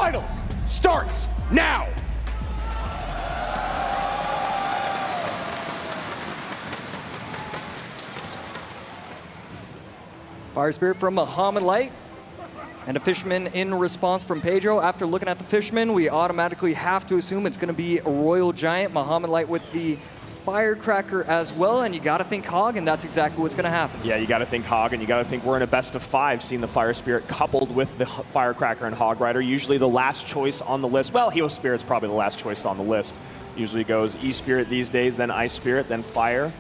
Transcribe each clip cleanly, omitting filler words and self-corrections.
Finals starts now. Fire Spirit from Mohamed Light. And a Fisherman in response from Pedro. After looking at the Fisherman, we automatically have to assume it's going to be a Royal Giant. Mohamed Light with the Firecracker as well, and you got to think Hog, and that's exactly what's going to happen. Yeah, you got to think Hog, and you got to think we're in a best-of-5, seeing the Fire Spirit coupled with the Firecracker and Hog Rider. Usually the last choice on the list. Well, Heo Spirit's probably the last choice on the list. Usually goes E-Spirit these days, then Ice Spirit, then Fire,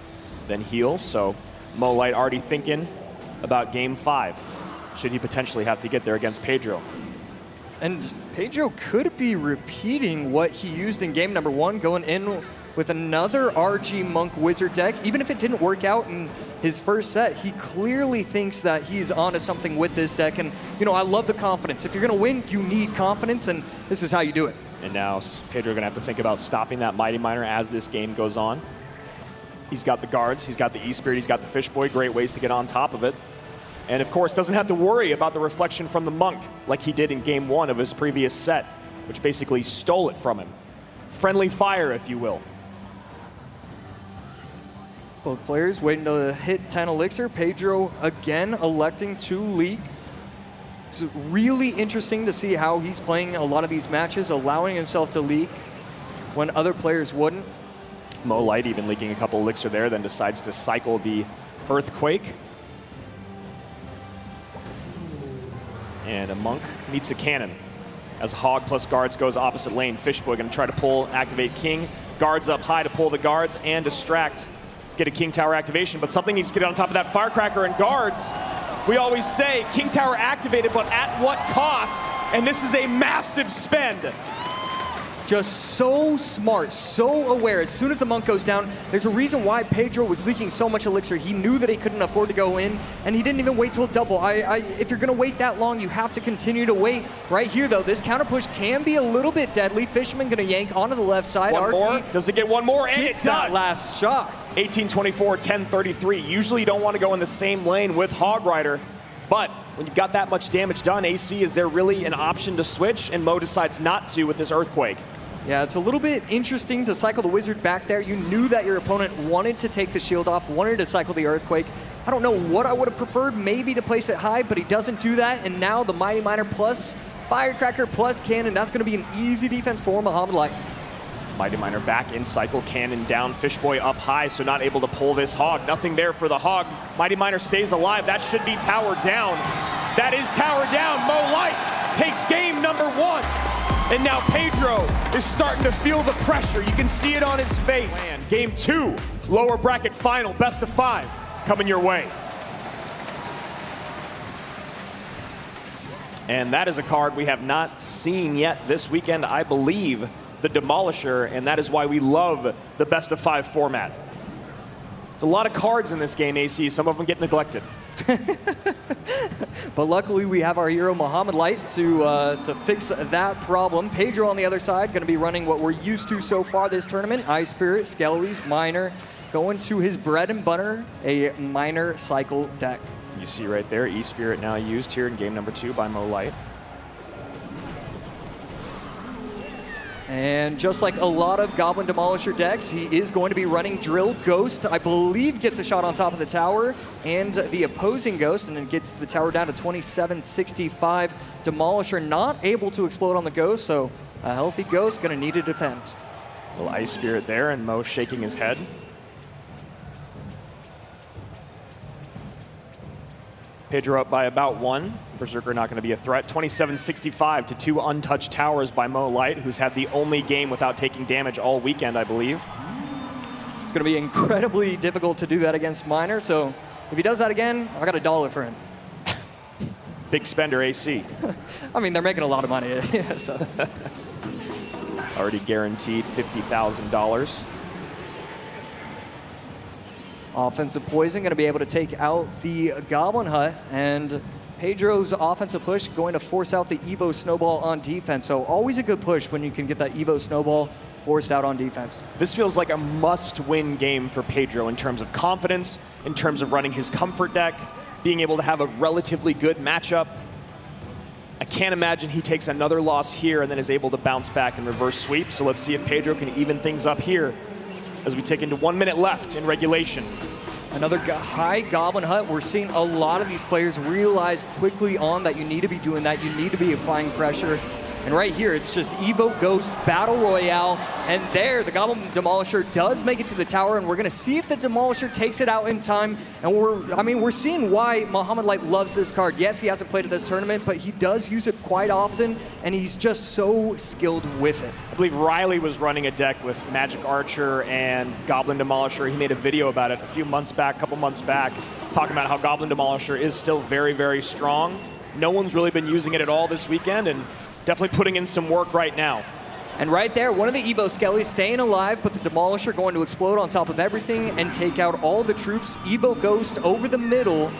then Heal. So Mo Light already thinking about Game 5. Should he potentially have to get there against Pedro. And Pedro could be repeating what he used in game number 1, going in with another RG Monk Wizard deck. Even if it didn't work out in his first set, he clearly thinks that he's onto something with this deck. And, you know, I love the confidence. If you're going to win, you need confidence, and this is how you do it. And now Pedro going to have to think about stopping that Mighty Miner as this game goes on. He's got the guards, he's got the E-Spirit, he's got the Fish Boy. Great ways to get on top of it. And of course, doesn't have to worry about the reflection from the Monk like he did in game 1 of his previous set, which basically stole it from him. Friendly fire, if you will. Both players waiting to hit 10 Elixir. Pedro again electing to leak. It's really interesting to see how he's playing a lot of these matches, allowing himself to leak when other players wouldn't. Mo Light even leaking a couple Elixir there, then decides to cycle the Earthquake. And a Monk meets a Cannon. As Hog plus Guards goes opposite lane, Fishboy going to try to pull, activate King. Guards up high to pull the Guards and distract, get a King Tower activation, but something needs to get on top of that Firecracker and Guards. We always say King Tower activated, but at what cost? And this is a massive spend. Just so smart, so aware. As soon as the Monk goes down, there's a reason why Pedro was leaking so much Elixir. He knew that he couldn't afford to go in, and he didn't even wait till double. If you're going to wait that long, you have to continue to wait. Right here, though, this counter push can be a little bit deadly. Fisherman going to yank onto the left side. One more. Does it get one more? And it's that done. Last shot. 18-24, 10-33. Usually you don't want to go in the same lane with Hog Rider, but when you've got that much damage done, AC, is there really an option to switch? And Mo decides not to with this Earthquake. Yeah, it's a little bit interesting to cycle the Wizard back there. You knew that your opponent wanted to take the shield off, wanted to cycle the Earthquake. I don't know what I would have preferred, maybe to place it high, but he doesn't do that. And now the Mighty Miner plus Firecracker plus Cannon, that's going to be an easy defense for Mohamed Light. Mighty Miner back in cycle, Cannon down, Fishboy up high, so not able to pull this Hog. Nothing there for the Hog. Mighty Miner stays alive. That should be tower down. That is tower down. Mo Light takes game number 1. And now Pedro is starting to feel the pressure. You can see it on his face. Game 2, lower bracket final, best of 5, coming your way. And that is a card we have not seen yet this weekend, I believe, the Demolisher, and that is why we love the best of 5 format. There's a lot of cards in this game, AC. Some of them get neglected. But luckily we have our hero Mohamed Light to fix that problem. Pedro on the other side going to be running what we're used to so far this tournament. Ice Spirit, Skellies, Miner, going to his bread and butter, a Miner cycle deck. You see right there, E-Spirit now used here in game number 2 by Mo Light. And just like a lot of Goblin Demolisher decks, he is going to be running Drill. Ghost, I believe, gets a shot on top of the tower, and the opposing Ghost, and then gets the tower down to 27-65. Demolisher not able to explode on the Ghost, so a healthy Ghost going to need to defend. A little Ice Spirit there, and Mo shaking his head. Pedro up by about 1. Berserker not going to be a threat. 27-65 to 2 untouched towers by Mo Light, who's had the only game without taking damage all weekend, I believe. It's going to be incredibly difficult to do that against Miner, so if he does that again, I got $1 for him. Big spender AC. I mean, they're making a lot of money. So. Already guaranteed $50,000. Offensive Poison going to be able to take out the Goblin Hut, and Pedro's offensive push going to force out the Evo Snowball on defense. So always a good push when you can get that Evo Snowball forced out on defense. This feels like a must-win game for Pedro in terms of confidence, in terms of running his comfort deck, being able to have a relatively good matchup. I can't imagine he takes another loss here and then is able to bounce back and reverse sweep. So let's see if Pedro can even things up here as we take into 1 minute left in regulation. Another high Goblin Hut. We're seeing a lot of these players realize quickly on that you need to be doing that. You need to be applying pressure. And right here, it's just Evo Ghost Battle Royale. And there, the Goblin Demolisher does make it to the tower, and we're gonna see if the Demolisher takes it out in time. And we're seeing why Mohamed Light loves this card. Yes, he hasn't played at this tournament, but he does use it quite often, and he's just so skilled with it. I believe Riley was running a deck with Magic Archer and Goblin Demolisher. He made a video about it a couple months back, talking about how Goblin Demolisher is still very, very strong. No one's really been using it at all this weekend, and definitely putting in some work right now. And right there, one of the Evo Skellies staying alive, but the Demolisher going to explode on top of everything and take out all the troops. Evo Ghost over the middle,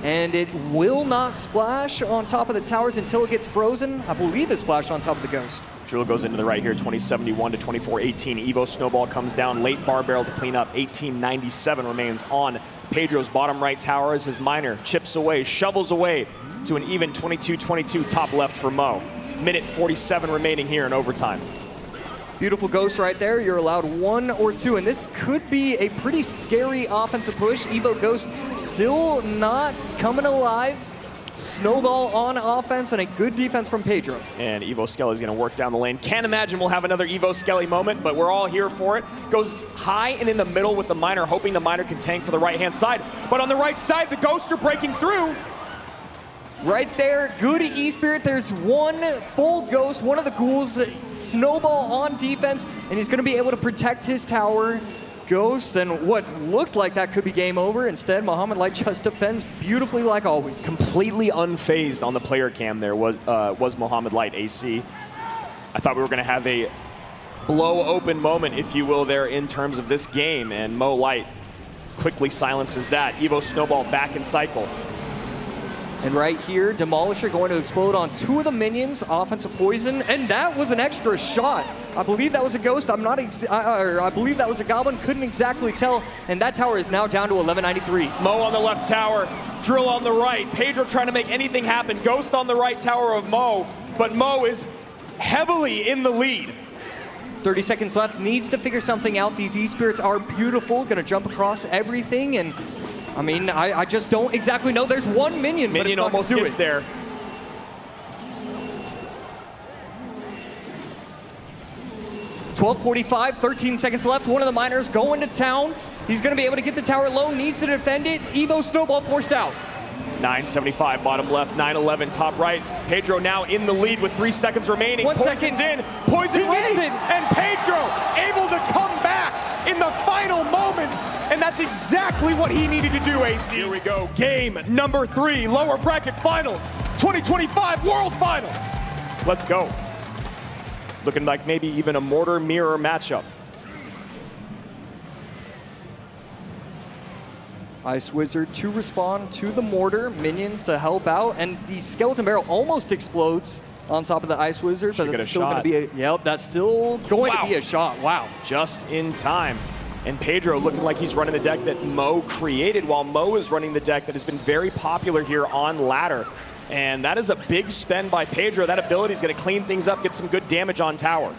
and it will not splash on top of the towers until it gets frozen. I believe it splashed on top of the Ghost. Drill goes into the right here, 2071 to 2418. Evo Snowball comes down, late bar barrel to clean up. 1897 remains on Pedro's bottom right tower as his miner chips away, shovels away to an even 22-22 top left for Mo. Minute 47 remaining here in overtime. Beautiful Ghost right there. You're allowed 1 or 2, and this could be a pretty scary offensive push. Evo Ghost still not coming alive. Snowball on offense and a good defense from Pedro. And Evo Skelly is going to work down the lane. Can't imagine we'll have another Evo Skelly moment, but we're all here for it. Goes high and in the middle with the miner, hoping the miner can tank for the right-hand side. But on the right side, the Ghosts are breaking through. Right there, good E-Spirit. There's one full Ghost, one of the ghouls. Snowball on defense, and he's going to be able to protect his tower. Ghost, and what looked like that could be game over. Instead, Mohamed Light just defends beautifully like always. Completely unfazed on the player cam there was Mohamed Light AC. I thought we were going to have a blow open moment, if you will, there in terms of this game, and Mo Light quickly silences that. Evo Snowball back in cycle. And right here, Demolisher going to explode on 2 of the minions, offensive poison, and that was an extra shot. I believe that was a Ghost. I believe that was a Goblin. Couldn't exactly tell. And that tower is now down to 1193. Mo on the left tower, Drill on the right. Pedro trying to make anything happen. Ghost on the right tower of Mo, but Mo is heavily in the lead. 30 seconds left. Needs to figure something out. These E-Spirits are beautiful. Going to jump across everything, and I mean, I just don't exactly know. There's one minion, but Minion almost gets there. .12:45, 13 seconds left. One of the miners going to town. He's going to be able to get the tower low, needs to defend it. Evo Snowball forced out. 975 bottom left, 911 top right. Pedro now in the lead with 3 seconds remaining. Poison's in, Poison wins, and Pedro able to come back in the final moments, and that's exactly what he needed to do, AC. Here we go, game number 3, lower bracket finals, 2025 World Finals. Let's go. Looking like maybe even a mortar mirror matchup. Ice Wizard to respond to the mortar, minions to help out, and the skeleton barrel almost explodes on top of the Ice Wizard. But that's still going to be a, yep, that's still going to be a shot. Wow. Just in time. And Pedro looking like he's running the deck that Mo created, while Mo is running the deck that has been very popular here on ladder. And that is a big spend by Pedro. That ability is going to clean things up, get some good damage on tower.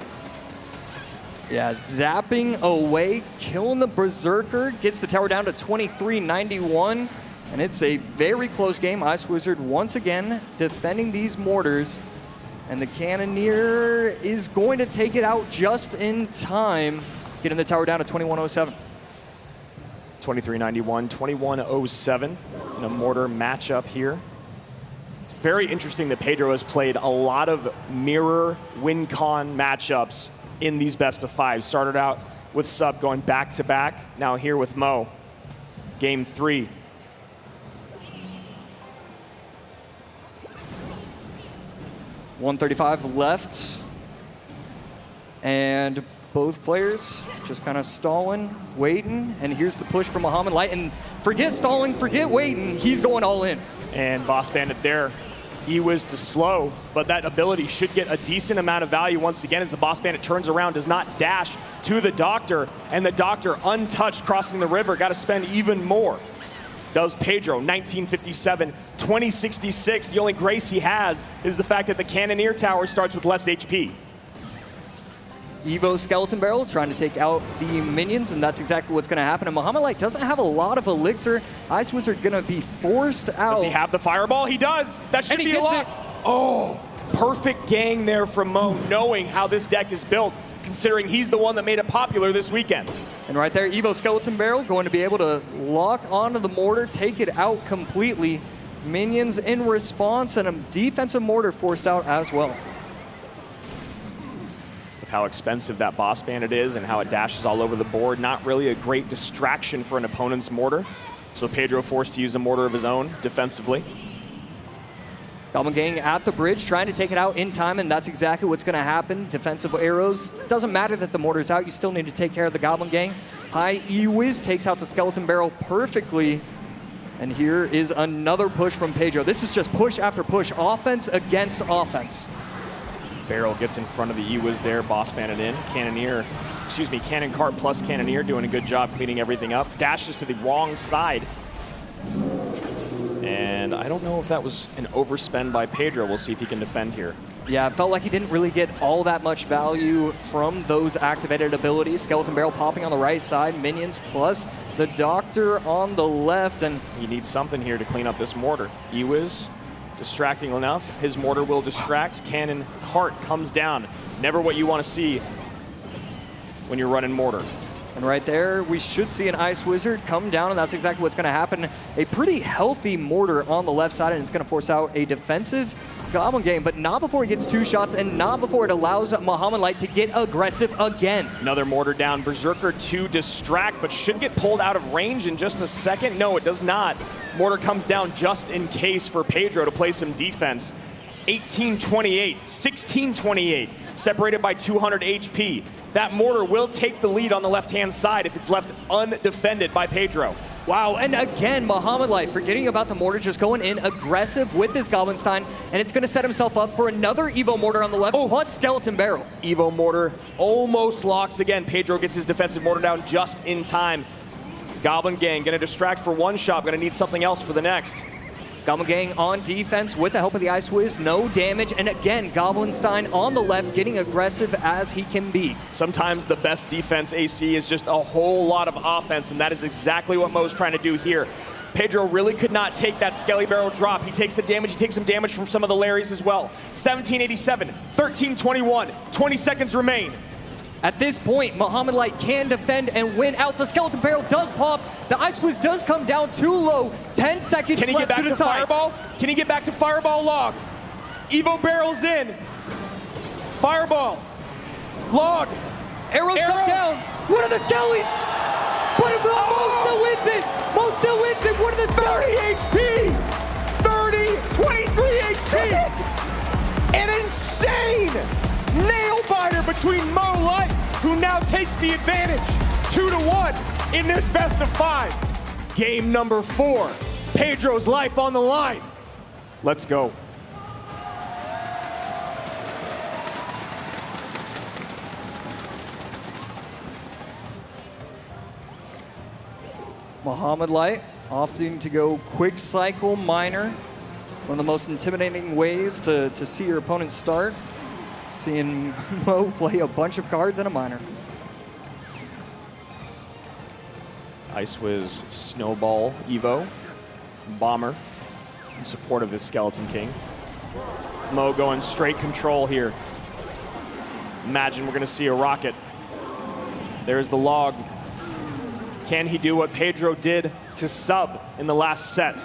Yeah, zapping away, killing the Berserker, gets the tower down to 2391, and it's a very close game. Ice Wizard once again defending these mortars, and the Cannoneer is going to take it out just in time, getting the tower down to 2107. 2391, 2107 in a mortar matchup here. It's very interesting that Pedro has played a lot of mirror win-con matchups in these best of 5. Started out with Sub going back to back, now here with Mo. Game 3. .135 left, and both players just kind of stalling, waiting, and here's the push from Mohamed Light, and forget stalling, forget waiting, he's going all in. And Boss Bandit there, he was to slow, but that ability should get a decent amount of value once again as the Boss Bandit turns around, does not dash to the Doctor, and the Doctor untouched crossing the river, got to spend even more. does Pedro. 1957, 2066. The only grace he has is the fact that the Cannoneer Tower starts with less HP. Evo Skeleton Barrel trying to take out the minions, and that's exactly what's going to happen. And Mohamed Light doesn't have a lot of elixir. Ice Wizard going to be forced out. Does he have the fireball? He does. That should be a lot. Oh, perfect gang there from Mo, knowing how this deck is built, considering he's the one that made it popular this weekend. And right there, Evo Skeleton Barrel going to be able to lock onto the mortar, take it out completely. Minions in response, and a defensive mortar forced out as well. With how expensive that boss bandit is and how it dashes all over the board, not really a great distraction for an opponent's mortar. So Pedro forced to use a mortar of his own defensively. Goblin Gang at the bridge, trying to take it out in time, and that's exactly what's going to happen. Defensive arrows. Doesn't matter that the mortar's out, you still need to take care of the Goblin Gang. High E-Wiz takes out the Skeleton Barrel perfectly. And here is another push from Pedro. This is just push after push, offense against offense. Barrel gets in front of the E-Wiz there, boss bandit in. Cannoneer, excuse me, Cannon Cart plus Cannoneer doing a good job cleaning everything up. Dashes to the wrong side. And I don't know if that was an overspend by Pedro. We'll see if he can defend here. Yeah, it felt like he didn't really get all that much value from those activated abilities. Skeleton Barrel popping on the right side, minions plus the Doctor on the left. And he needs something here to clean up this mortar. E-Wiz distracting enough. His mortar will distract. Cannon Cart comes down. Never what you want to see when you're running mortar. And right there, we should see an Ice Wizard come down, and that's exactly what's going to happen. A pretty healthy mortar on the left side, and it's going to force out a defensive Goblin Gang, but not before he gets two shots, and not before it allows Mohamed Light to get aggressive again. Another mortar down. Berserker to distract, but should get pulled out of range in just a second. No, it does not. Mortar comes down just in case for Pedro to play some defense. 1828, 1628, separated by 200 HP. That mortar will take the lead on the left-hand side if it's left undefended by Pedro. Wow, and again, Mohamed Light forgetting about the mortar, just going in aggressive with this Goblinstein, and it's going to set himself up for another Evo mortar on the left, plus Skeleton Barrel. Evo mortar almost locks again. Pedro gets his defensive mortar down just in time. Goblin Gang going to distract for one shot, going to need something else for the next. Goblin Gang on defense with the help of the Ice Wiz, no damage, and again, Goblinstein on the left, getting aggressive as he can be. Sometimes the best defense AC is just a whole lot of offense, and that is exactly what Mo's trying to do here. Pedro really could not take that Skelly Barrel drop. He takes the damage, he takes some damage from some of the Larrys as well. 1787, 1321, 20 seconds remain. At this point, Mohamed Light can defend and win out. The Skeleton Barrel does pop. The Ice Wiz does come down too low. 10 seconds Can he get back to Fireball? Can he get back to Fireball Log? Evo Barrel's in. Fireball. Log. Arrows come down. What are the Skellies? But Mo still wins it. Mo still wins it. What are the 30 HP. 30, 23 HP. An insane nail-biter between Mo Light, who now takes the advantage 2-1 in this best of 5. Game number 4. Pedro's life on the line. Let's go. Mohamed Light opting to go quick cycle miner. One of the most intimidating ways to see your opponent start. Seeing Mo play a bunch of cards in a miner. Ice Wiz, Snowball, Evo, Bomber in support of this Skeleton King. Mo going straight control here. Imagine we're going to see a rocket. There's the log. Can he do what Pedro did to sub in the last set?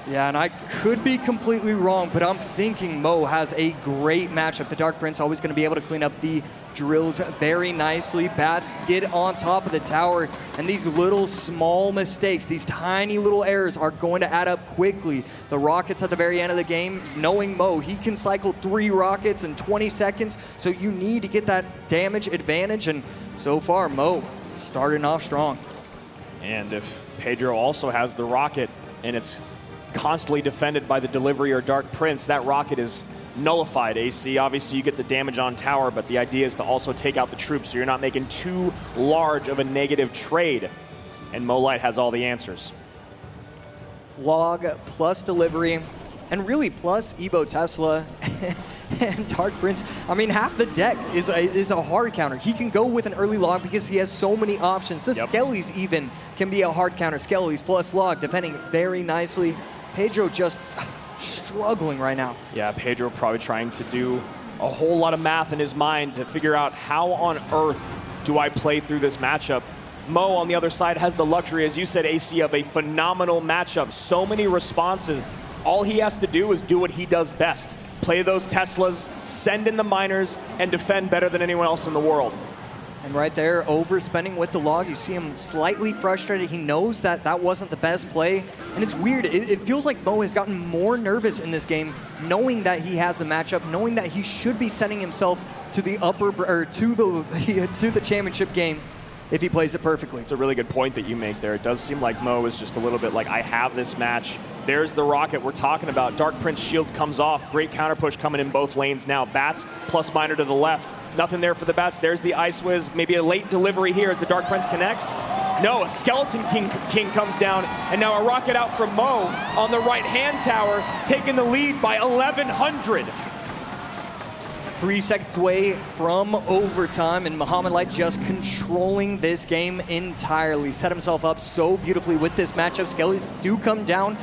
Yeah, and I could be completely wrong, but I'm thinking Mo has a great matchup. The Dark Prince always going to be able to clean up the drills very nicely. Bats get on top of the tower, and these little small mistakes, these tiny little errors are going to add up quickly. The rockets at the very end of the game, knowing Mo, he can cycle 3 rockets in 20 seconds, so you need to get that damage advantage, and so far, Mo starting off strong. And if Pedro also has the rocket, and it's constantly defended by the delivery or Dark Prince, that rocket is nullified. AC, obviously you get the damage on tower, but the idea is to also take out the troops so you're not making too large of a negative trade. And Mo Light has all the answers. Log plus delivery, and really plus Evo Tesla and Dark Prince. I mean, half the deck is a hard counter. He can go with an early log because he has so many options. The Skellies even can be a hard counter. Skellies plus log, defending very nicely. Pedro just struggling right now. Yeah, Pedro probably trying to do a whole lot of math in his mind to figure out how on earth do I play through this matchup. Mo on the other side has the luxury, as you said, AC, of a phenomenal matchup. So many responses. All he has to do is do what he does best. Play those Teslas, send in the miners, and defend better than anyone else in the world. And right there, overspending with the log, you see him slightly frustrated. He knows that that wasn't the best play. And it's weird, it feels like Mo has gotten more nervous in this game, knowing that he has the matchup, knowing that he should be sending himself to the to the championship game if he plays it perfectly. It's a really good point that you make there. It does seem like Mo is just a little bit like, I have this match. There's the rocket we're talking about. Dark Prince shield comes off. Great counter push coming in both lanes now. Bats plus miner to the left. Nothing there for the Bats. There's the Ice Wiz. Maybe a late delivery here as the Dark Prince connects. No, a Skeleton King comes down. And now a rocket out from Mo on the right-hand tower, taking the lead by 1,100. 3 seconds away from overtime, and Mohamed Light just controlling this game entirely. Set himself up so beautifully with this matchup. Skellies do come down.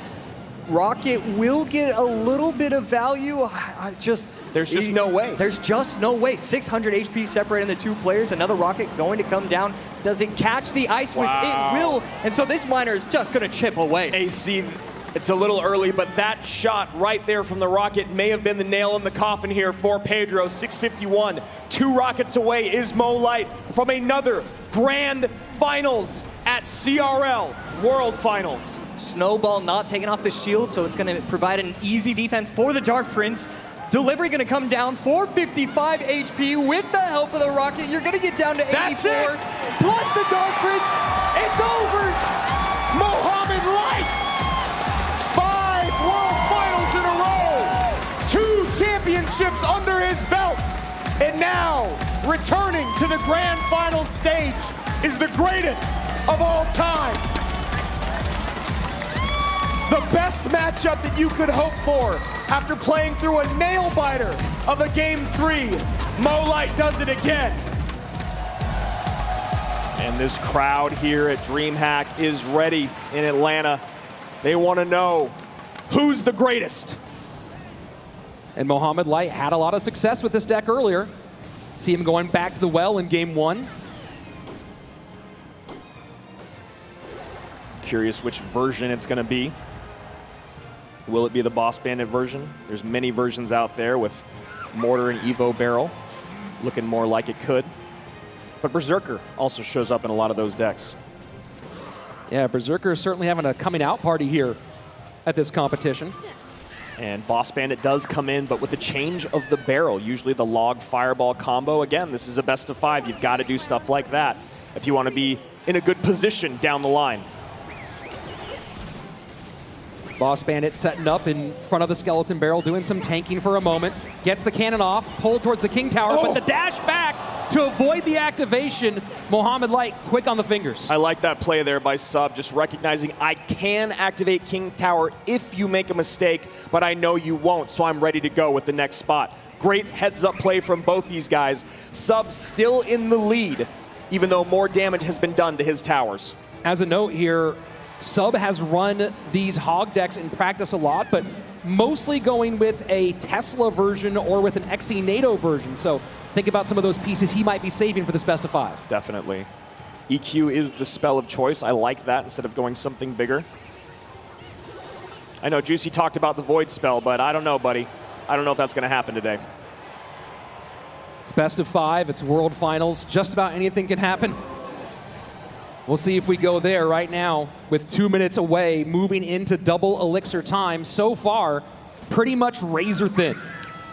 Rocket will get a little bit of value. There's just no way. There's just no way. 600 HP separating the two players. Another rocket going to come down. Does it catch the Ice Wiz? It will. And so this miner is just going to chip away. AC, it's a little early, but that shot right there from the rocket may have been the nail in the coffin here for Pedro. 651, 2 rockets away is Mo Light from another grand finals at CRL World Finals. Snowball not taking off the shield, so it's going to provide an easy defense for the Dark Prince. Delivery going to come down, 455 HP with the help of the rocket. You're going to get down to 84. That's it. Plus the Dark Prince. It's over. Mohamed Light. 5 World Finals in a row. 2 championships under his belt. And now, returning to the grand final stage is the greatest of all time. The best matchup that you could hope for after playing through a nail-biter of a Game 3. Mo Light does it again. And this crowd here at DreamHack is ready in Atlanta. They want to know who's the greatest. And Mohamed Light had a lot of success with this deck earlier. See him going back to the well in Game 1. Curious which version it's going to be. Will it be the Boss Bandit version? There's many versions out there with Mortar and Evo Barrel. Looking more like it could. But Berserker also shows up in a lot of those decks. Yeah, Berserker is certainly having a coming out party here at this competition. And Boss Bandit does come in, but with a change of the barrel. Usually the log fireball combo. Again, this is a best of 5. You've got to do stuff like that if you want to be in a good position down the line. Boss Bandit setting up in front of the skeleton barrel, doing some tanking for a moment. Gets the cannon off, pulled towards the King Tower, but the dash back to avoid the activation. Mohamed Light quick on the fingers. I like that play there by Sub, just recognizing I can activate King Tower if you make a mistake, but I know you won't, so I'm ready to go with the next spot. Great heads-up play from both these guys. Sub still in the lead, even though more damage has been done to his towers. As a note here, Sub has run these hog decks in practice a lot, but mostly going with a Tesla version or with an XE NATO version. So think about some of those pieces he might be saving for this best of 5. Definitely. EQ is the spell of choice. I like that instead of going something bigger. I know Juicy talked about the Void spell, but I don't know, buddy. I don't know if that's going to happen today. It's best of 5. It's World Finals. Just about anything can happen. We'll see if we go there right now with 2 minutes away, moving into double elixir time. So far, pretty much razor thin.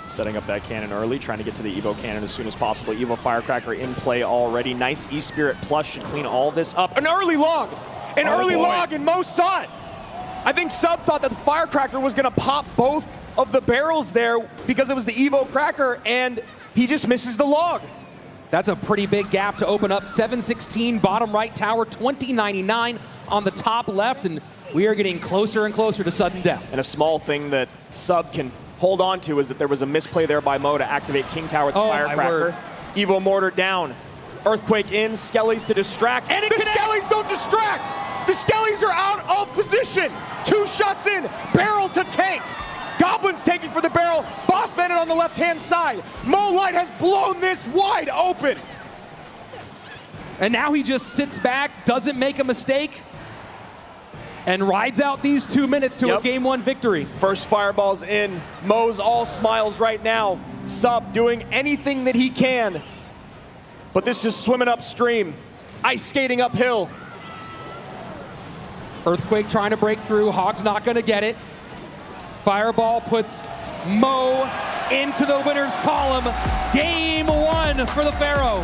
Setting up that cannon early, trying to get to the Evo cannon as soon as possible. Evo Firecracker in play already. Nice E-Spirit Plus should clean all this up. An early log! An early log, and Mo saw it! I think Sub thought that the Firecracker was going to pop both of the barrels there because it was the Evo Cracker, and he just misses the log. That's a pretty big gap to open up. 716 bottom right tower, 2099 on the top left, and we are getting closer and closer to sudden death. And a small thing that Sub can hold on to is that there was a misplay there by Mo to activate King Tower with the Firecracker. Evo Mortar down. Earthquake in, Skellies to distract. And the Skellies don't distract! The Skellies are out of position! 2 shots in, barrel to tank. Goblins taking for the barrel, Boss Bandit on the left-hand side. Mo Light has blown this wide open. And now he just sits back, doesn't make a mistake, and rides out these 2 minutes to a Game 1 victory. First fireball's in. Mo's all smiles right now. Sub doing anything that he can. But this is swimming upstream, ice skating uphill. Earthquake trying to break through. Hog's not going to get it. Fireball puts Mo into the winner's column. Game 1 for the Pharaoh.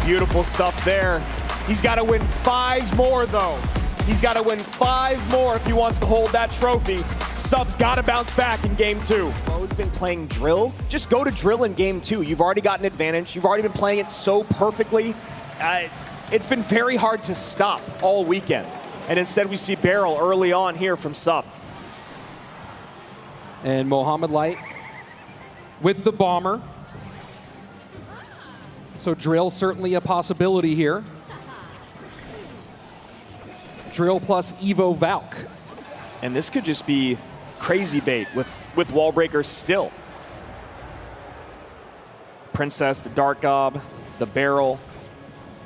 Beautiful stuff there. He's got to win 5 more, though. He's got to win 5 more if he wants to hold that trophy. Sub's got to bounce back in Game 2. Mo's been playing drill. Just go to drill in Game 2. You've already got an advantage. You've already been playing it so perfectly. It's been very hard to stop all weekend. And instead we see barrel early on here from Sub. And Mohamed Light with the bomber. So drill certainly a possibility here. Drill plus Evo Valk. And this could just be crazy bait with wall breakers still. Princess, the Dark Gob, the barrel.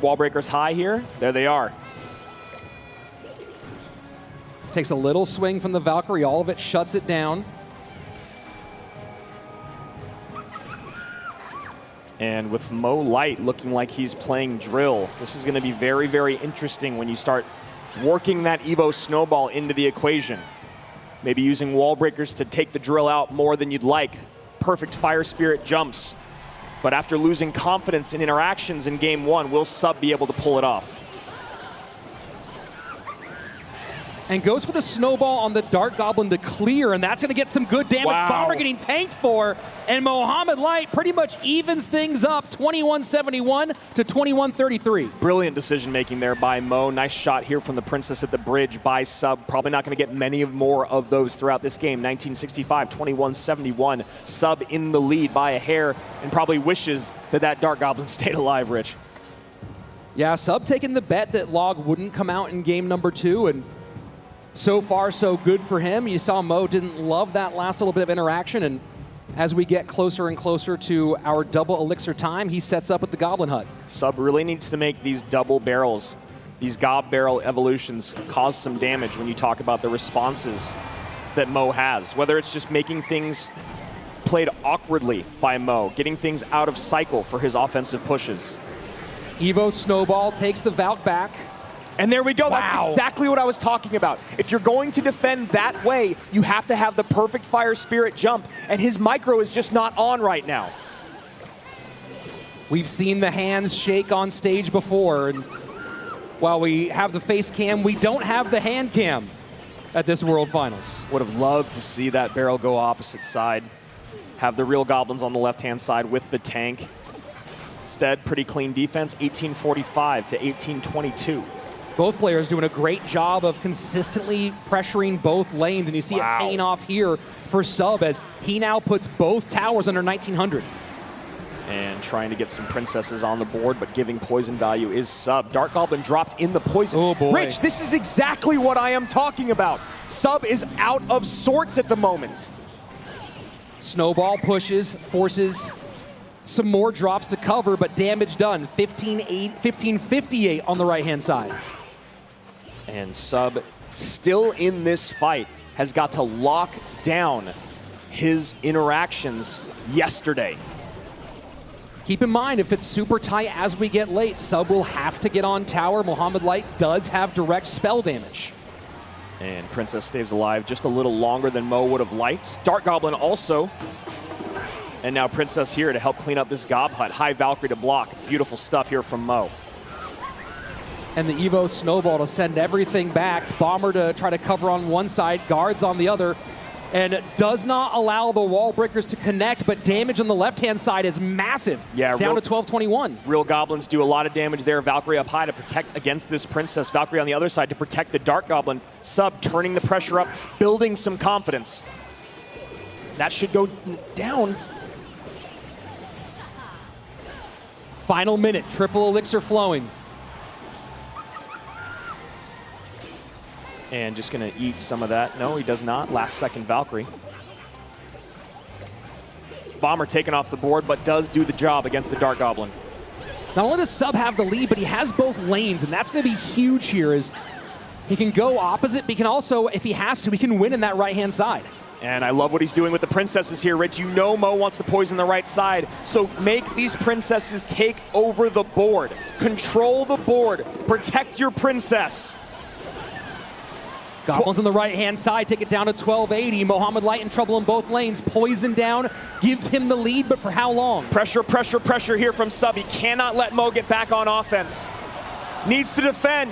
Wall breakers high here. There they are. Takes a little swing from the Valkyrie. All of it shuts it down. And with Mo Light looking like he's playing drill, this is going to be very, very interesting when you start working that Evo snowball into the equation. Maybe using wall breakers to take the drill out more than you'd like. Perfect Fire Spirit jumps. But after losing confidence in interactions in Game 1, will Sub be able to pull it off? And goes for the snowball on the Dark Goblin to clear, and that's going to get some good damage. Wow. Bomber getting tanked for, and Mohamed Light pretty much evens things up, 21-71 to 21-33. Brilliant decision making there by Mo. Nice shot here from the Princess at the bridge by Sub. Probably not going to get many more of those throughout this game. 1965, 21-71. Sub in the lead by a hair, and probably wishes that Dark Goblin stayed alive, Rich. Yeah, Sub taking the bet that Log wouldn't come out in game number 2, and so far, so good for him. You saw Mo didn't love that last little bit of interaction, and as we get closer and closer to our double elixir time, he sets up with the Goblin Hut. Sub really needs to make these double barrels, these Gob barrel evolutions, cause some damage when you talk about the responses that Mo has. Whether it's just making things played awkwardly by Mo, getting things out of cycle for his offensive pushes. Evo Snowball takes the Valk back. And there we go. Wow. That's exactly what I was talking about. If you're going to defend that way, you have to have the perfect Fire Spirit jump, and his micro is just not on right now. We've seen the hands shake on stage before, and while we have the face cam, we don't have the hand cam at this World Finals. Would have loved to see that barrel go opposite side. Have the real Goblins on the left-hand side with the tank. Instead, pretty clean defense, 1845 to 1822. Both players doing a great job of consistently pressuring both lanes, and you see it paying off here for Sub as he now puts both towers under 1900. And trying to get some princesses on the board, but giving poison value is Sub. Dark Goblin dropped in the poison. Oh boy. Rich, this is exactly what I am talking about. Sub is out of sorts at the moment. Snowball pushes, forces some more drops to cover, but damage done. 1558 on the right-hand side. And Sub, still in this fight, has got to lock down his interactions yesterday. Keep in mind, if it's super tight as we get late, Sub will have to get on tower. Mohamed Light does have direct spell damage. And Princess stays alive just a little longer than Mo would have liked. Dark Goblin also. And now Princess here to help clean up this Gob Hut. High Valkyrie to block. Beautiful stuff here from Mo. And the Evo Snowball to send everything back. Bomber to try to cover on one side, guards on the other. and does not allow the wall breakers to connect, but damage on the left-hand side is massive. Yeah, down to 1221. Real Goblins do a lot of damage there. Valkyrie up high to protect against this Princess. Valkyrie on the other side to protect the Dark Goblin. Sub turning the pressure up, building some confidence. That should go down. Final minute, triple elixir flowing. And just gonna eat some of that. No, he does not. Last second Valkyrie. Bomber taken off the board, but does do the job against the Dark Goblin. Not only does Sub have the lead, but he has both lanes, and that's gonna be huge here. Is he can go opposite, but he can also, if he has to, he can win in that right-hand side. And I love what he's doing with the princesses here, Rich. You know Mo wants to poison the right side, so make these princesses take over the board. Control the board. Protect your princess. Goblins on the right-hand side take it down to 1280. Mohamed Light in trouble in both lanes. Poison down, gives him the lead, but for how long? Pressure, pressure, pressure here from Sub. He cannot let Mo get back on offense. Needs to defend.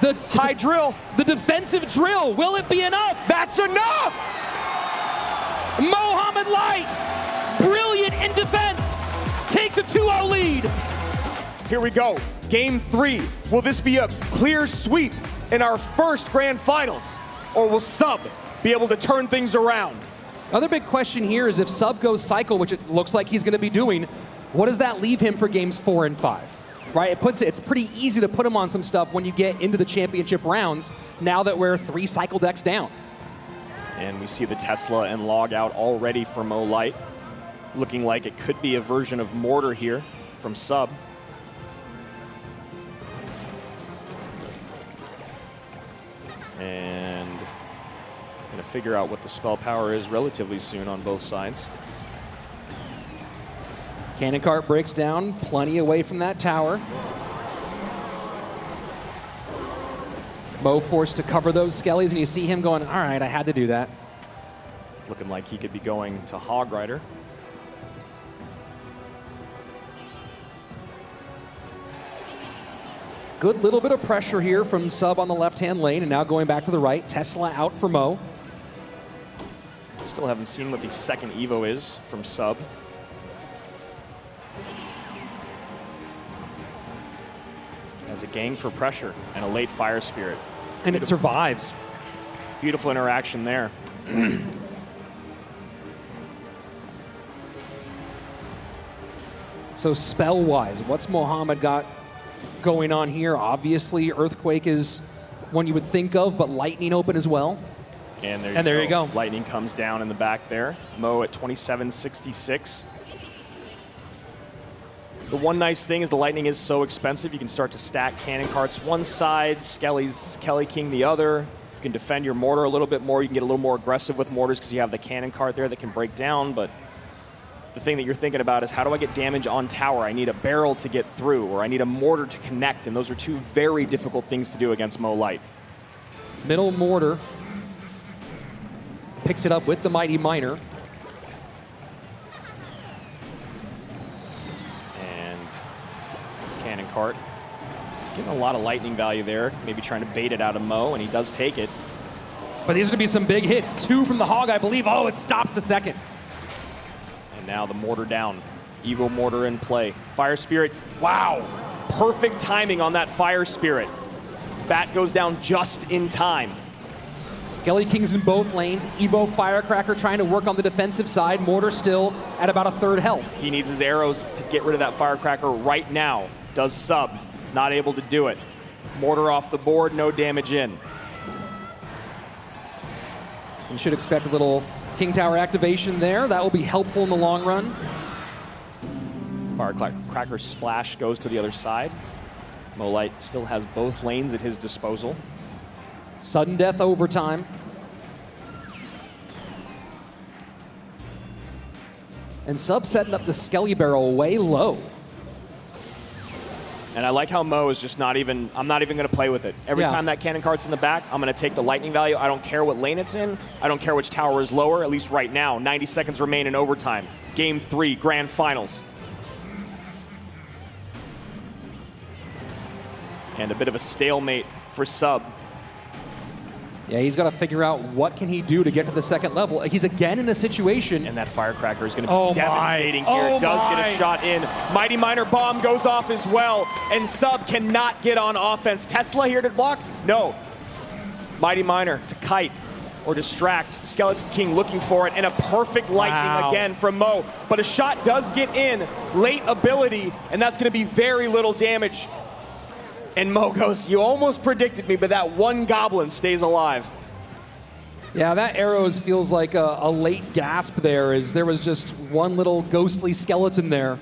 The high drill. The defensive drill, will it be enough? That's enough! Mohamed Light, brilliant in defense, takes a 2-0 lead. Here we go, game 3. Will this be a clear sweep in our first grand finals? Or will Sub be able to turn things around? Other big question here is if Sub goes cycle, which it looks like he's gonna be doing, what does that leave him for games 4 and 5? Right, it's pretty easy to put him on some stuff when you get into the championship rounds, now that we're 3 cycle decks down. And we see the Tesla and log out already for Mo Light. Looking like it could be a version of Mortar here from Sub. And gonna figure out what the spell power is relatively soon on both sides. Cannon cart breaks down, plenty away from that tower. Mo forced to cover those skellies, and you see him going, all right, I had to do that. Looking like he could be going to Hog Rider. Good little bit of pressure here from Sub on the left-hand lane, and now going back to the right. Tesla out for Mo. Still haven't seen what the second Evo is from Sub. As a gang for pressure and a late Fire Spirit. And it survives. Beautiful interaction there. So spell-wise, what's Mohamed got going on here? Obviously, Earthquake is one you would think of, but Lightning open as well. And there you go. Lightning comes down in the back there. Mo at 2766. The one nice thing is the Lightning is so expensive, you can start to stack cannon carts one side, Skelly's Kelly King the other. You can defend your mortar a little bit more. You can get a little more aggressive with mortars because you have the cannon cart there that can break down. But the thing that you're thinking about is how do I get damage on tower? I need a barrel to get through, or I need a mortar to connect, and those are two very difficult things to do against Mo Light. Middle mortar. Picks it up with the Mighty Miner. Cannon cart. It's getting a lot of lightning value there. Maybe trying to bait it out of Mo, and he does take it. But these are going to be some big hits. 2 from the Hog, I believe. Oh, it stops the second. And now the mortar down. Evo mortar in play. Fire Spirit. Wow. Perfect timing on that Fire Spirit. Bat goes down just in time. Skelly Kings in both lanes. Evo Firecracker trying to work on the defensive side. Mortar still at about a 1/3 health. He needs his arrows to get rid of that Firecracker right now. Does Sub. Not able to do it. Mortar off the board, no damage in. You should expect a little King Tower activation there. That will be helpful in the long run. Firecracker splash goes to the other side. Mo Light still has both lanes at his disposal. Sudden death overtime. And Sub setting up the Skelly Barrel way low. And I like how Mo is just not even, I'm not even going to play with it. Every time that cannon cart's in the back, I'm going to take the lightning value. I don't care what lane it's in. I don't care which tower is lower, at least right now. 90 seconds remain in overtime. Game 3, grand finals. And a bit of a stalemate for Sub. Yeah, he's got to figure out what can he do to get to the second level. He's again in a situation. And that firecracker is going to be devastating here. Does get a shot in. Mighty Miner bomb goes off as well. And Sub cannot get on offense. Tesla here to block? No. Mighty Miner to kite or distract. Skeleton King looking for it. And a perfect lightning again from Mo. But a shot does get in. Late ability. And that's going to be very little damage. And Mo goes, you almost predicted me, but that one goblin stays alive. Yeah, that arrows feels like a late gasp there, as there was just one little ghostly skeleton there.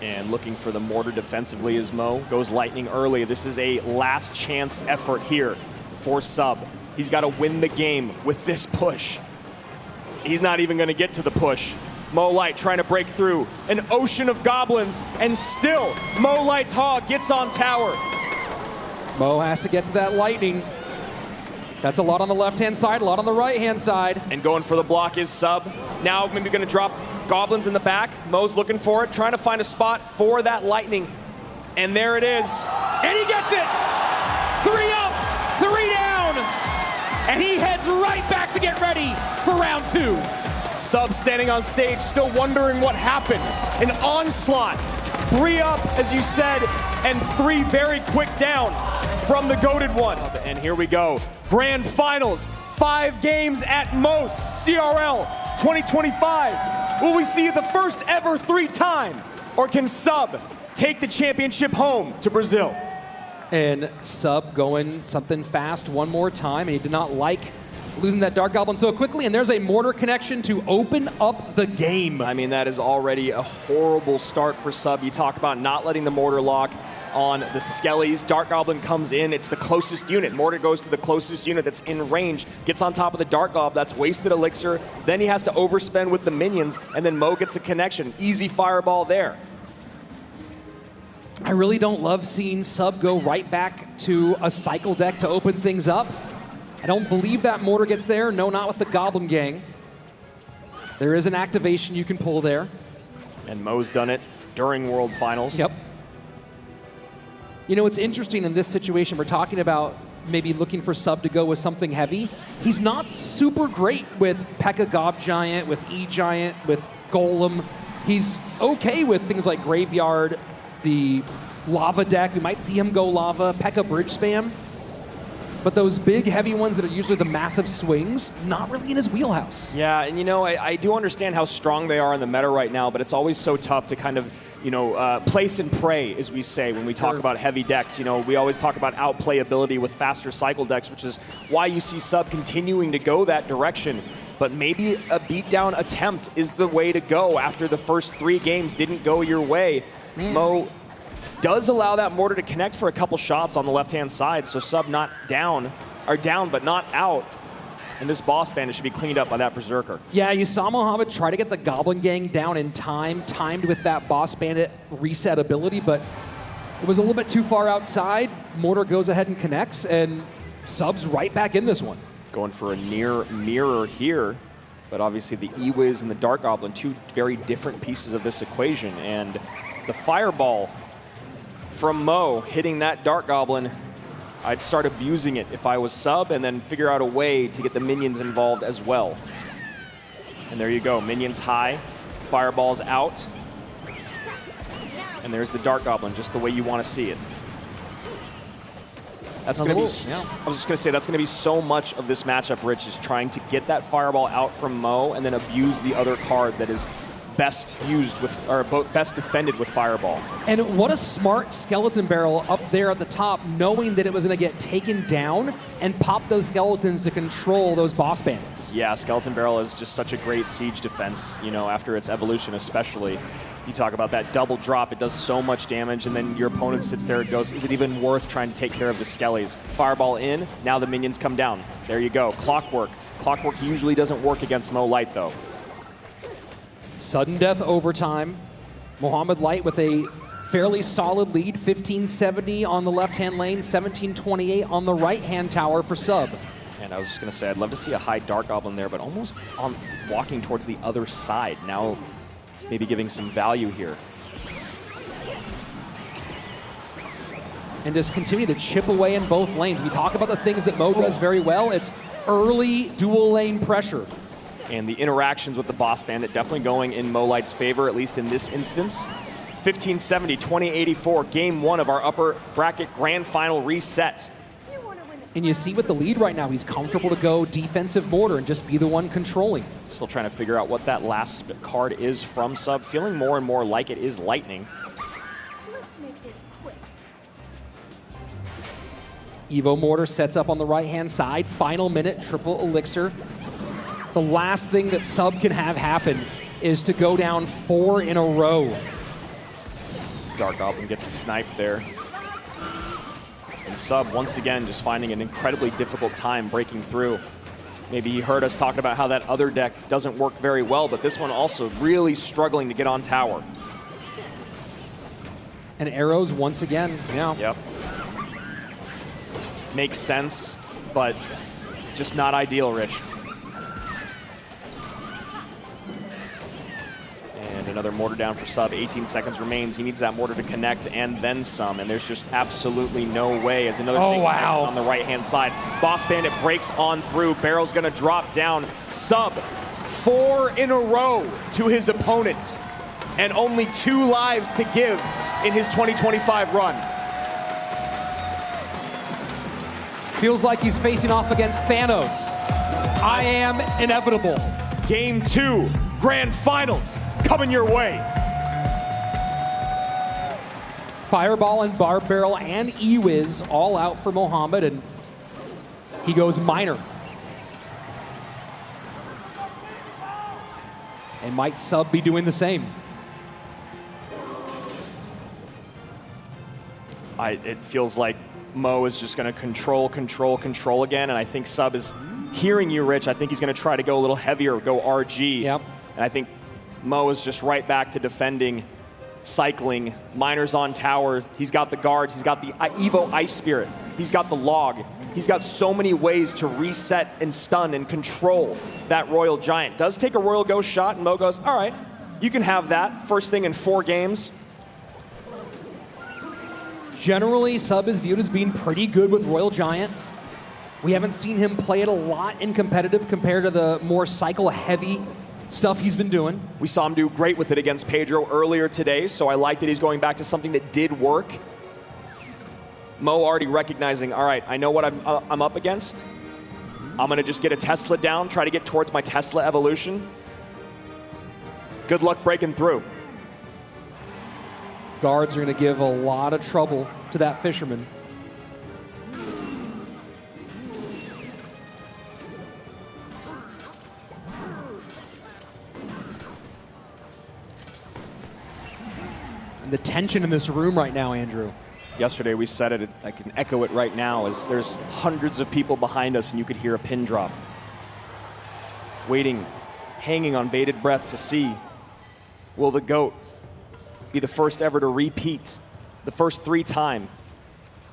And looking for the mortar defensively as Mo goes lightning early. This is a last chance effort here for Sub. He's got to win the game with this push. He's not even going to get to the push. Mo Light trying to break through an ocean of goblins, and still Mo Light's Hog gets on tower. Mo has to get to that lightning. That's a lot on the left-hand side, a lot on the right-hand side. And going for the block is Sub. Now maybe going to drop goblins in the back. Mo's looking for it, trying to find a spot for that lightning. And there it is. And he gets it! 3 up, 3 down. And he heads right back to get ready for round 2. Sub standing on stage, still wondering what happened. An onslaught. 3 up, as you said, and 3 very quick down from the goated one. And here we go. Grand Finals, 5 games at most. CRL 2025. Will we see the first ever 3-time? Or can Sub take the championship home to Brazil? And Sub going something fast one more time, and he did not like losing that Dark Goblin so quickly, and there's a mortar connection to open up the game. I mean, that is already a horrible start for Sub. You talk about not letting the mortar lock on the Skellies. Dark Goblin comes in, it's the closest unit. Mortar goes to the closest unit that's in range, gets on top of the Dark Goblin, that's wasted elixir. Then he has to overspend with the minions, and then Mo gets a connection. Easy fireball there. I really don't love seeing Sub go right back to a cycle deck to open things up. I don't believe that mortar gets there. No, not with the Goblin Gang. There is an activation you can pull there. And Mo's done it during World Finals. Yep. You know, it's interesting in this situation, we're talking about maybe looking for Sub to go with something heavy. He's not super great with P.E.K.K.A. Gob Giant, with E-Giant, with Golem. He's okay with things like Graveyard, the Lava deck. We might see him go Lava, P.E.K.K.A. Bridge Spam. But those big, heavy ones that are usually the massive swings, not really in his wheelhouse. Yeah, and you know, I do understand how strong they are in the meta right now, but it's always so tough to kind of, you know, place and pray, as we say when we talk about heavy decks. You know, we always talk about outplayability with faster cycle decks, which is why you see Sub continuing to go that direction. But maybe a beatdown attempt is the way to go after the first 3 games didn't go your way. Mo does allow that mortar to connect for a couple shots on the left-hand side, so Sub not down, or down but not out. And this boss bandit should be cleaned up by that Berserker. Yeah, you saw Mohamed try to get the Goblin Gang down in time, timed with that boss bandit reset ability, but it was a little bit too far outside. Mortar goes ahead and connects, and Sub's right back in this one. Going for a near mirror here, but obviously the E-Wiz and the Dark Goblin, 2 very different pieces of this equation, and the Fireball from Mo hitting that Dark Goblin, I'd start abusing it if I was Sub, and then figure out a way to get the minions involved as well. And there you go, minions high, Fireball's out, and there's the Dark Goblin, just the way you want to see it. That's going to be, I was just going to say, that's going to be so much of this matchup, Rich, is trying to get that Fireball out from Mo and then abuse the other card that is best used with, or best defended with Fireball. And what a smart skeleton barrel up there at the top, knowing that it was going to get taken down and pop those skeletons to control those boss bandits. Yeah, skeleton barrel is just such a great siege defense, you know, after its evolution especially. You talk about that double drop, it does so much damage, and then your opponent sits there and goes, is it even worth trying to take care of the skellies? Fireball in, now the minions come down. There you go, Clockwork. Clockwork usually doesn't work against Mo Light though. Sudden death overtime. Mohamed Light with a fairly solid lead, 1570 on the left-hand lane, 1728 on the right-hand tower for Sub. And I was just going to say, I'd love to see a high Dark Goblin there, but almost on walking towards the other side. Now maybe giving some value here. and just continue to chip away in both lanes. We talk about the things that Mo does very well. It's early dual lane pressure. And the interactions with the Boss Bandit definitely going in Mo Light's favor, at least in this instance. 1570, 2084, game one of our upper bracket grand final reset. And you see with the lead right now, he's comfortable to go defensive mortar and just be the one controlling. Still trying to figure out what that last card is from Sub. Feeling more and more like it is Lightning. Let's make this quick. Evo Mortar sets up on the right-hand side. Final minute, triple elixir. The last thing that Sub can have happen is to go down 4 in a row. Dark Goblin gets sniped there. And Sub, once again, just finding an incredibly difficult time breaking through. Maybe he heard us talking about how that other deck doesn't work very well, but this one also really struggling to get on tower. And arrows once again, yeah. Yep. Makes sense, but just not ideal, Rich. And another mortar down for Sub. 18 seconds remains. He needs that mortar to connect and then some. And there's just absolutely no way as another thing on the right-hand side. Boss Bandit breaks on through. Barrel's going to drop down. Sub 4 in a row to his opponent. And only 2 lives to give in his 2025 run. Feels like he's facing off against Thanos. I am inevitable. Game 2, grand finals, coming your way. Fireball and Barb Barrel and E-Wiz all out for Mohamed, and he goes minor. And might Sub be doing the same? It feels like Mo is just going to control again, and I think Sub is hearing you, Rich. I think he's going to try to go a little heavier, go RG. Yep. And I think Mo is just right back to defending, cycling. Miners on tower. He's got the guards. He's got the Evo Ice Spirit. He's got the log. He's got so many ways to reset and stun and control that Royal Giant. Does take a Royal Ghost shot, and Mo goes, all right, you can have that. First thing in 4 games. Generally, Sub is viewed as being pretty good with Royal Giant. We haven't seen him play it a lot in competitive compared to the more cycle-heavy stuff he's been doing. We saw him do great with it against Pedro earlier today, so I like that he's going back to something that did work. Mo already recognizing, all right, I know what I'm up against. I'm going to just get a Tesla down, try to get towards my Tesla evolution. Good luck breaking through. Guards are going to give a lot of trouble to that Fisherman. And the tension in this room right now, Andrew. Yesterday we said it, I can echo it right now, as there's hundreds of people behind us and you could hear a pin drop. Waiting, hanging on bated breath to see, will the GOAT be the first ever to repeat the first 3 time?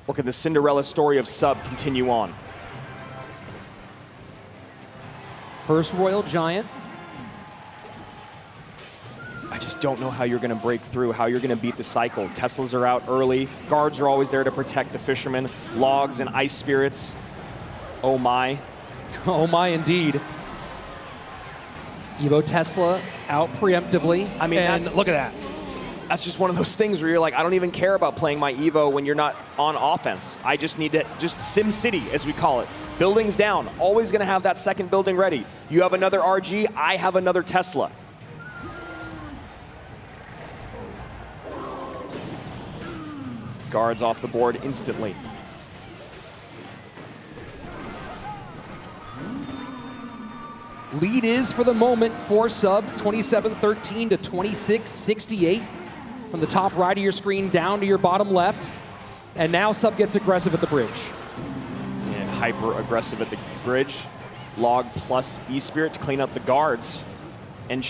Or can the Cinderella story of Sub continue on? First Royal Giant. I just don't know how you're going to break through, how you're going to beat the cycle. Teslas are out early. Guards are always there to protect the Fishermen. Logs and Ice Spirits. Oh my. Oh my, indeed. Evo Tesla out preemptively. I mean, and look at that. That's just one of those things where you're like, I don't even care about playing my Evo when you're not on offense. I just need to, just Sim City, as we call it. Buildings down, always going to have that second building ready. You have another RG, I have another Tesla. Guards off the board instantly. Lead is, for the moment, for Sub, 27-13 to 26-68. From the top right of your screen down to your bottom left. And now Sub gets aggressive at the bridge. And hyper aggressive at the bridge. Log plus E-Spirit to clean up the guards. And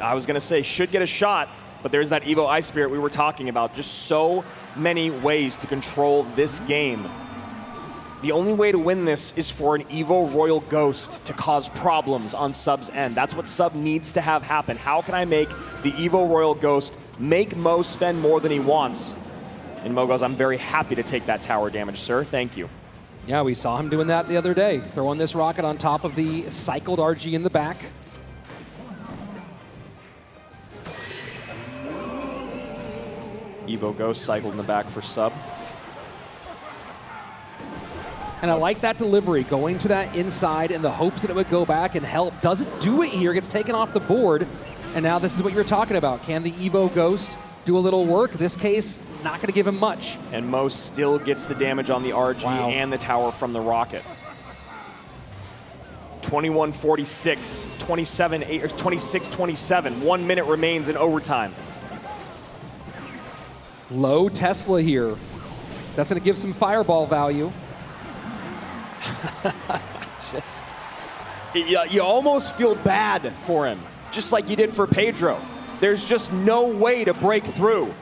I was going to say, should get a shot, but there's that Evo Ice Spirit we were talking about. Just so many ways to control this game. The only way to win this is for an Evo Royal Ghost to cause problems on Sub's end. That's what Sub needs to have happen. How can I make the Evo Royal Ghost make Mo spend more than he wants And Mo goes, I'm very happy to take that tower damage, sir. Thank you. Yeah, we saw him doing that the other day, throwing this rocket on top of the cycled RG in the back. Evo Ghost cycled in the back for sub. And I like that delivery, going to that inside in the hopes that it would go back and help. Doesn't do it here, gets taken off the board. And now this is what you were talking about. Can the Evo Ghost do a little work? This case, not going to give him much. And Mo still gets the damage on the RG and the tower from the rocket. 21-46, 26-27. 1 minute remains in overtime. Low Tesla here. That's going to give some fireball value. You almost feel bad for him, just like you did for Pedro. There's just no way to break through.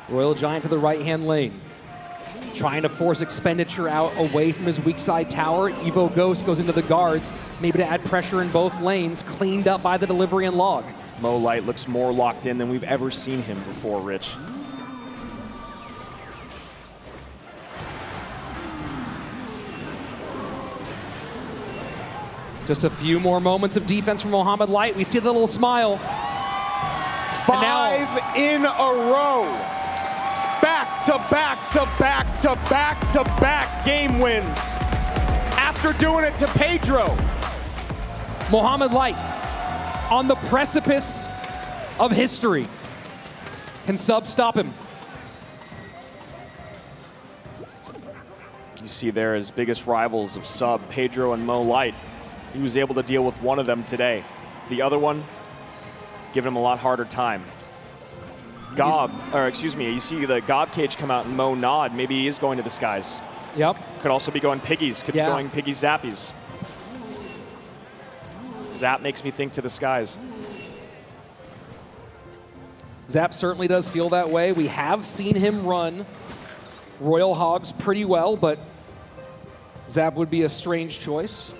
Royal Giant to the right-hand lane. Trying to force expenditure out away from his weak side tower. Evo Ghost goes into the guards, maybe to add pressure in both lanes, cleaned up by the delivery and log. Mo Light looks more locked in than we've ever seen him before, Rich. Just a few more moments of defense from Mohamed Light. We see the little smile. 5 in a row. Back to back to back to back to back game wins. After doing it to Pedro. Mohamed Light on the precipice of history. Can sub stop him? You see there his biggest rivals of sub, Pedro and Mo Light. He was able to deal with one of them today. The other one, giving him a lot harder time. You see the Gob cage come out and Mo nod. Maybe he is going to the skies. Yep. Could also be going piggies. Could be going piggy zappies. Zap makes me think to the skies. Zap certainly does feel that way. We have seen him run Royal Hogs pretty well, but Zap would be a strange choice.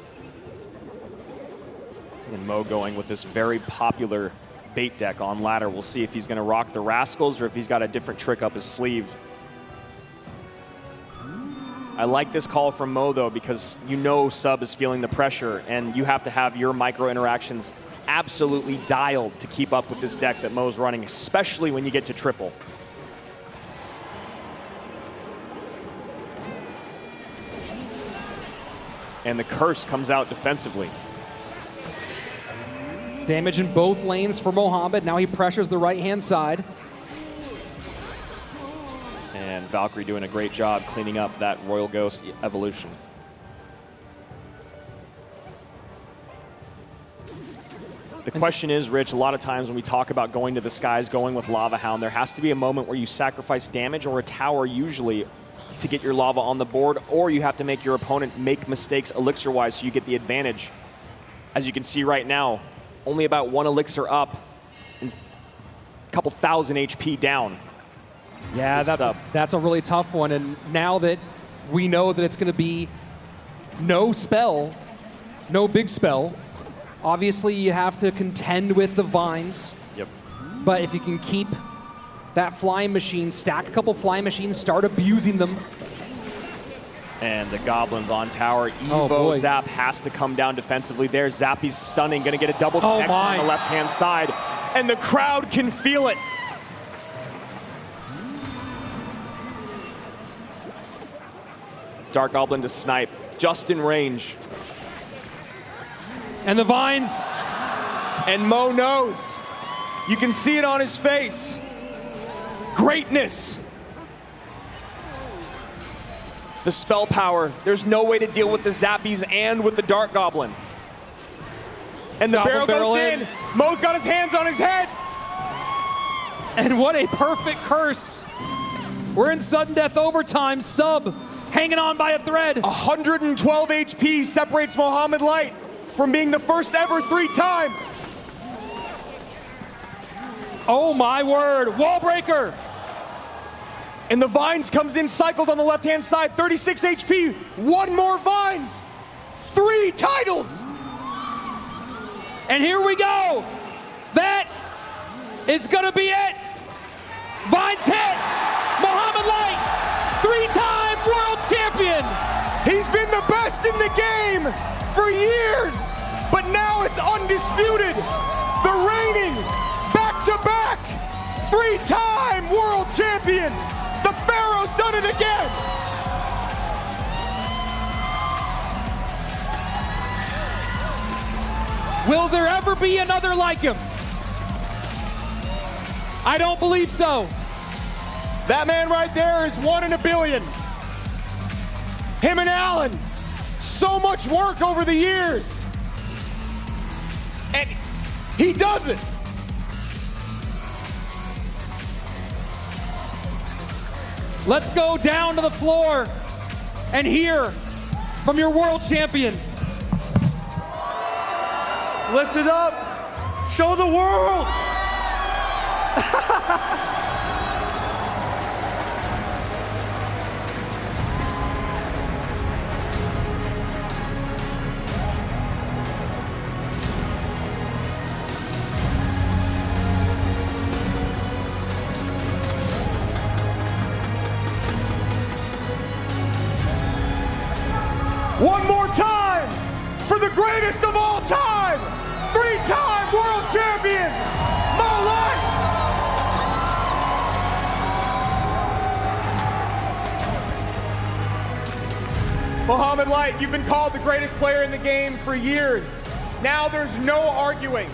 And Mo going with this very popular bait deck on ladder. We'll see if he's going to rock the Rascals or if he's got a different trick up his sleeve. I like this call from Mo, though, because you know sub is feeling the pressure, and you have to have your micro interactions absolutely dialed to keep up with this deck that Mo's running, especially when you get to triple. And the curse comes out defensively. Damage in both lanes for Mohamed. Now he pressures the right-hand side. And Valkyrie doing a great job cleaning up that Royal Ghost evolution. The question is, Rich, a lot of times when we talk about going to the skies, going with Lava Hound, there has to be a moment where you sacrifice damage or a tower usually to get your lava on the board, or you have to make your opponent make mistakes elixir-wise so you get the advantage. As you can see right now, only about 1 elixir up and a couple thousand HP down. Yeah, that's a really tough one. And now that we know that it's going to be no spell, no big spell, obviously you have to contend with the vines. Yep. But if you can keep that flying machine, stack a couple flying machines, start abusing them. And the Goblins on tower. Evo Zap has to come down defensively there. Zappy's stunning, gonna get a double connection on the left-hand side. And the crowd can feel it. Dark Goblin to snipe, just in range. And the vines. And Mo knows. You can see it on his face. Greatness. The spell power. There's no way to deal with the Zappies and with the Dark Goblin. And the barrel goes in. Mo's got his hands on his head. And what a perfect curse. We're in sudden death overtime. Sub hanging on by a thread. 112 HP separates Mohamed Light from being the first ever 3-time. Oh my word, wall breaker. And the Vines comes in cycled on the left-hand side, 36 HP, 1 more Vines, 3 titles. And here we go. That is going to be it. Vine's hit. Mohamed Light, 3-time world champion. He's been the best in the game for years, but now it's undisputed. The reigning, back-to-back, 3-time world champion. The Pharaoh's done it again. Will there ever be another like him? I don't believe so. That man right there is 1 in a billion. Him and Alan, so much work over the years. And he does it. Let's go down to the floor and hear from your world champion. Lift it up. Show the world. One more time for the greatest of all time, 3-time world champion, Mo Light. Mohamed Light, you've been called the greatest player in the game for years. Now there's no arguing.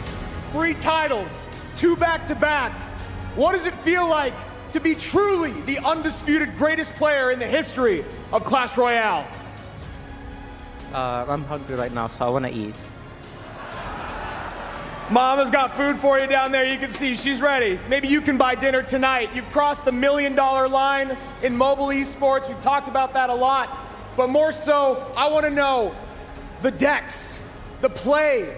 3 titles, 2 back-to-back. What does it feel like to be truly the undisputed greatest player in the history of Clash Royale? I'm hungry right now, so I want to eat. Mama's got food for you down there. You can see she's ready. Maybe you can buy dinner tonight. You've crossed the $1 million line in mobile esports. We've talked about that a lot. But more so, I want to know the decks, the play.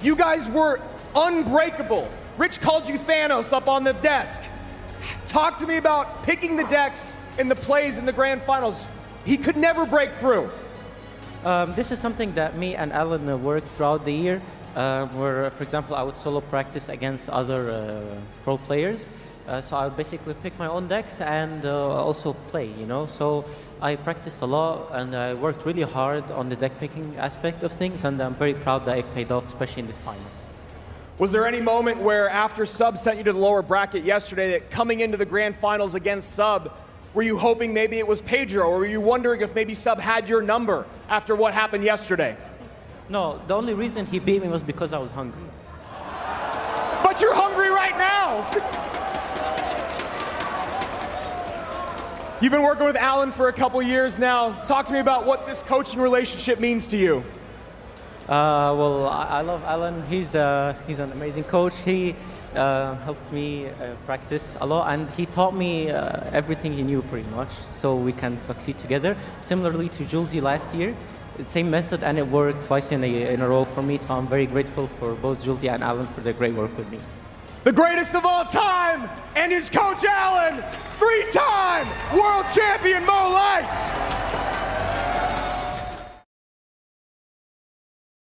You guys were unbreakable. Rich called you Thanos up on the desk. Talk to me about picking the decks and the plays in the grand finals. He could never break through. This is something that me and Alan worked throughout the year, where, for example, I would solo practice against other pro players. So I would basically pick my own decks and also play, you know. So I practiced a lot and I worked really hard on the deck picking aspect of things, and I'm very proud that it paid off, especially in this final. Was there any moment where, after Sub sent you to the lower bracket yesterday, that coming into the grand finals against Sub, were you hoping maybe it was Pedro, or were you wondering if maybe Sub had your number after what happened yesterday? No, the only reason he beat me was because I was hungry. But you're hungry right now! You've been working with Alan for a couple years now. Talk to me about what this coaching relationship means to you. Well, I love Alan. He's an amazing coach. He helped me practice a lot, and he taught me everything he knew pretty much, so we can succeed together. Similarly to Julesy last year, the same method, and it worked twice in a row for me, so I'm very grateful for both Julesy and Alan for their great work with me. The greatest of all time, and his coach Alan, 3-time world champion Mo Light.